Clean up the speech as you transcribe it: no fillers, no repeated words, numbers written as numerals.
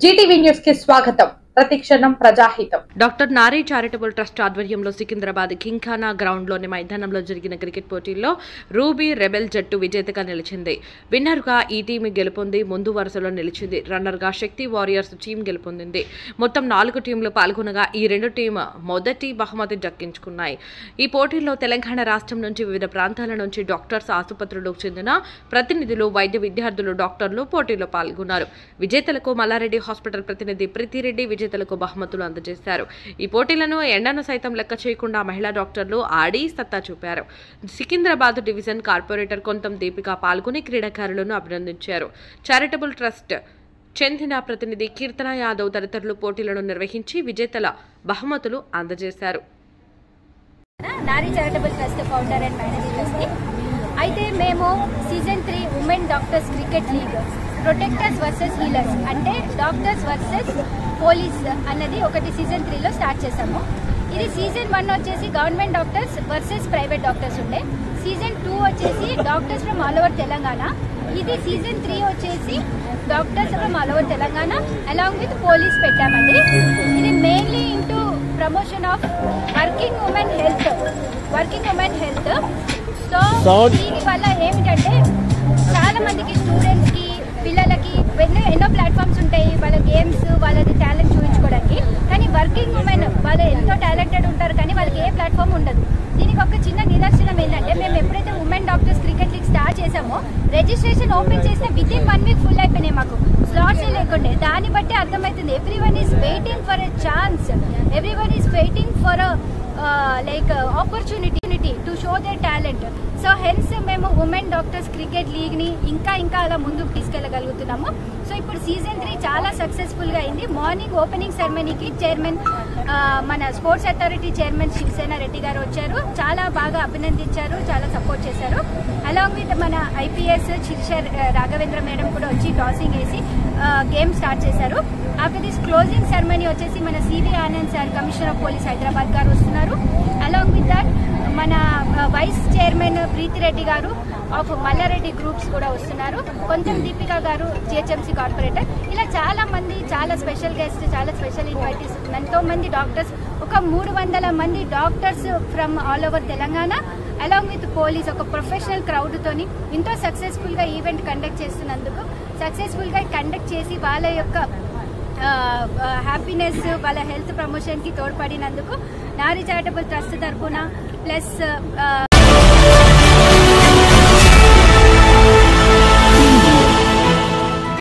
Zee TV news కి స్వాగతం. ప్రతిక్షణం ప్రజాహితం. డాక్టర్ నారీ చారిటబుల్ ట్రస్ట్ ఆధ్వర్యంలో సికింద్రాబాద్ కింగ్ఖానా గ్రౌండ్ లోని మైదానంలో జరిగిన క్రికెట్ పోటీల్లో రూబీ రెబెల్ జట్టు విజేతగా నిలిచింది. విన్నర్ గా ఈ టీం గెలుపొంది ముందు వరుసలో నిలిచింది. రన్నర్ గా శక్తి వారియర్స్ టీం గెలుపొందింది. మొత్తం 4 టీంలు పాల్గొనగా ఈ 2 టీం మొదటి బహుమతి దక్కించుకున్నాయి. ఈ పోటీల్లో తెలంగాణ రాష్ట్రం నుంచి వివిధ ప్రాంతాల నుంచి డాక్టర్స్, ఆసుపత్రులకు చెందిన ప్రతినిధులు, వైద్య విద్యార్థులు, డాక్టర్లు పోటీలో పాల్గొన్నారు. విజేతలకు మల్లారెడ్డి హాస్పిటల్ ప్రతినిధి ప్రీతిరెడ్డి విజేతలకు బహుమతులు అందజేశారు. ఈ పోటీలను ఎండను సైతం లెక్క చేయకుండా మహిళా డాక్టర్లు ఆడి సత్తా చూపారు. సికింద్రాబాద్ డివిజన్ కార్పొరేటర్ కొంతం దీపిక పాల్గొని క్రీడాకారులను అభినందించారు. చారిటబుల్ ట్రస్ట్ చెందిన ప్రతినిధి కీర్తన యాదవ్ తదితరులు పోటీలను నిర్వహించి విజేతల బహుమతులు అందజేశారు. నారీ charitable trust founder and managing trustee. అయితే మేము season 3 women doctors cricket league protectors versus healers అంటే డాక్టర్స్ వర్సెస్ పోలీస్ అన్నది ఒకటి సీజన్ 3లో స్టార్ట్ చేసాము. ఇది సీజన్ 1 వచ్చేసి government doctors versus private doctors ఉండే. సీజన్ 2 వచ్చేసి doctors from all over Telangana. ఇది సీజన్ 3 వచ్చేసి doctors from all over Telangana along with police పెట్టామండి. ఇది mainly into promotion of working women health. So దీని వల్ల ఏమిటంటే చాలా మందికి స్టూడెంట్స్ కి, పిల్లలకి ఎన్నో ప్లాట్ఫామ్స్ ఉంటాయి వాళ్ళ గేమ్స్, వాళ్ళది టాలెంట్ చూపించుకోవడానికి. కానీ వర్కింగ్ ఉమెన్ వాళ్ళు ఎంతో టాలెంటెడ్ ఉంటారు కానీ వాళ్ళకి ఏ ప్లాట్ఫామ్ ఉండదు. దీనికి ఒక చిన్న నిదర్శనం ఏంటంటే మేము ఎప్పుడైతే women doctors cricket league start చేసామో రిజిస్ట్రేషన్ ఓపెన్ చేస్తే వితిన్ 1 వీక్ ఫుల్ అయిపోయినాయి. మాకు స్లాట్స్ లేకుండే. దాన్ని బట్టి అర్థమవుతుంది everyone is waiting for a chance, everyone is waiting for opportunity to show their talent. So hence మేము ఉమెన్ డాక్టర్స్ క్రికెట్ లీగ్ ని ఇంకా అలా ముందుకు తీసుకెళ్లగలుగుతున్నాము. సో ఇప్పుడు సీజన్ 3 చాలా సక్సెస్ఫుల్ గా అయింది. మార్నింగ్ ఓపెనింగ్ సెరమనీకి చైర్మన్ మన sports authority chairman Shivasena Reddy garu వచ్చారు. చాలా బాగా అభినందించారు, చాలా సపోర్ట్ చేశారు. అలాంగ్ విత్ మన ఐపీఎస్ శిర్షర్ రాఘవేంద్ర మేడం కూడా వచ్చి టాసింగ్ వేసి గేమ్ స్టార్ట్ చేశారు. ఆఫ్టర్ దిస్ క్లోజింగ్ సెరమనీ వచ్చేసి మన CV Anand sir, commissioner of police Hyderabad garu వస్తున్నారు. అలాంగ్ విత్ దట్ మన vice chairman Preethi Reddy garu of Mallareddy groups కూడా వస్తున్నారు. కొంచెం దీపిక గారు జిహెచ్ఎంసీ కార్పొరేటర్. ఇలా చాలా మంది, చాలా స్పెషల్ గెస్ట్, చాలా స్పెషల్ ఇన్వైటీస్, ఎంతో మంది డాక్టర్స్, ఒక 300 మంది doctors from all over Telangana along with police, ఒక ప్రొఫెషనల్ క్రౌడ్ తోని ఎంతో సక్సెస్ఫుల్ గా ఈవెంట్ కండక్ట్ చేస్తున్నందుకు, సక్సెస్ఫుల్ గా కండక్ట్ చేసి వాళ్ళ యొక్క హ్యాపీనెస్, వాళ్ళ హెల్త్ ప్రమోషన్ కి తోడ్పడినందుకు నారీ చారిటబుల్ ట్రస్ట్ తరఫున ప్లస్